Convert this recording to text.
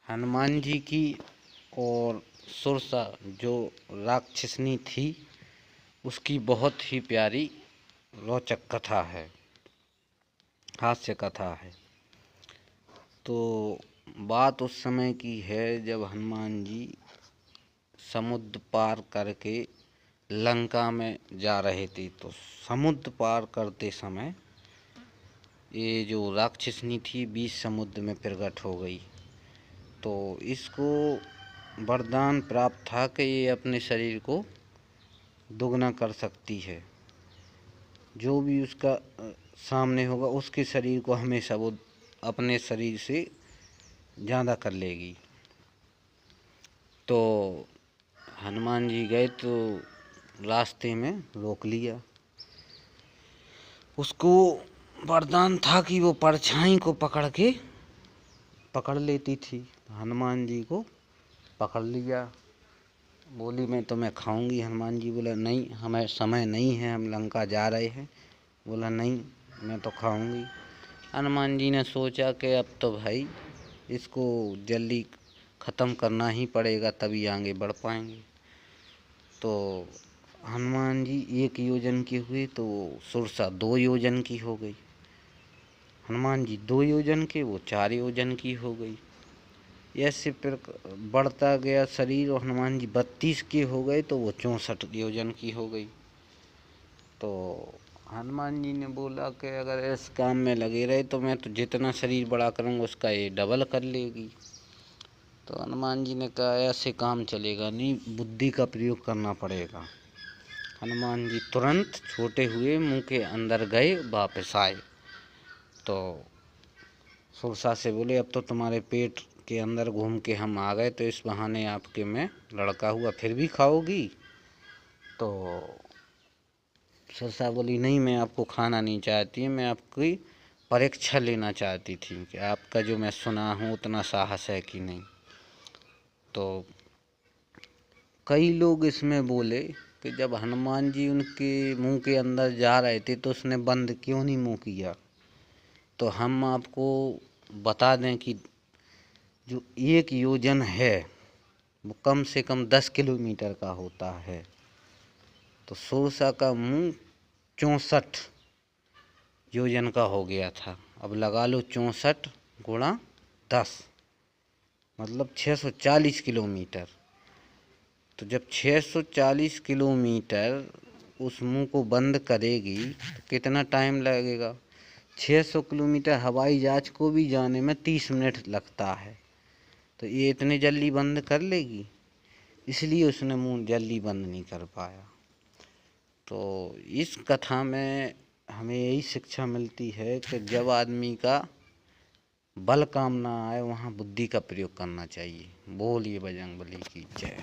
हनुमान जी की और सुरसा जो राक्षसनी थी उसकी बहुत ही प्यारी रोचक कथा है, हास्य कथा है। तो बात उस समय की है जब हनुमान जी समुद्र पार करके लंका में जा रहे थे। तो समुद्र पार करते समय ये जो राक्षसनी थी बीच समुद्र में प्रकट हो गई। तो इसको वरदान प्राप्त था कि ये अपने शरीर को दुगना कर सकती है, जो भी उसका सामने होगा उसके शरीर को हमेशा वो अपने शरीर से ज़्यादा कर लेगी। तो हनुमान जी गए तो रास्ते में रोक लिया। उसको वरदान था कि वो परछाई को पकड़ लेती थी। हनुमान जी को पकड़ लिया, बोली मैं तुम्हें खाऊंगी। हनुमान जी बोला नहीं, हमें समय नहीं है, हम लंका जा रहे हैं। बोला नहीं, मैं तो खाऊंगी। हनुमान जी ने सोचा कि अब तो भाई इसको जल्दी ख़त्म करना ही पड़ेगा, तभी आगे बढ़ पाएंगे। तो हनुमान जी 1 योजन के हुए तो सुरसा 2 योजन की हो गई। हनुमान जी 2 योजन के, वो 4 योजन की हो गई। ऐसे फिर बढ़ता गया शरीर और हनुमान जी 32 के हो गए तो वो 64 योजन की हो गई। तो हनुमान जी ने बोला कि अगर इस काम में लगे रहे तो मैं तो जितना शरीर बड़ा करूँगा उसका ये डबल कर लेगी। तो हनुमान जी ने कहा ऐसे काम चलेगा नहीं, बुद्धि का प्रयोग करना पड़ेगा। हनुमान जी तुरंत छोटे हुए मुंह के अंदर गए, वापस आए। तो सुरसा से बोले अब तो तुम्हारे पेट के अंदर घूम के हम आ गए, तो इस बहाने आपके मैं लड़का हुआ, फिर भी खाओगी? तो सुरसा बोली नहीं, मैं आपको खाना नहीं चाहती, मैं आपकी परीक्षा लेना चाहती थी कि आपका जो मैं सुना हूँ उतना साहस है कि नहीं। तो कई लोग इसमें बोले कि जब हनुमान जी उनके मुंह के अंदर जा रहे थे तो उसने बंद क्यों नहीं मुंह किया। तो हम आपको बता दें कि जो 1 योजन है वो कम से कम 10 किलोमीटर का होता है। तो सुरसा का मुंह 64 योजन का हो गया था। अब लगा लो 64 गुणा 10 मतलब 640 किलोमीटर। तो जब 640 किलोमीटर उस मुंह को बंद करेगी तो कितना टाइम लगेगा? 600 किलोमीटर हवाई जहाज को भी जाने में 30 मिनट लगता है। तो ये इतने जल्दी बंद कर लेगी, इसलिए उसने मुंह जल्दी बंद नहीं कर पाया। तो इस कथा में हमें यही शिक्षा मिलती है कि जब आदमी का बल काम ना आए वहाँ बुद्धि का प्रयोग करना चाहिए। बोलिए बजरंगबली की जय।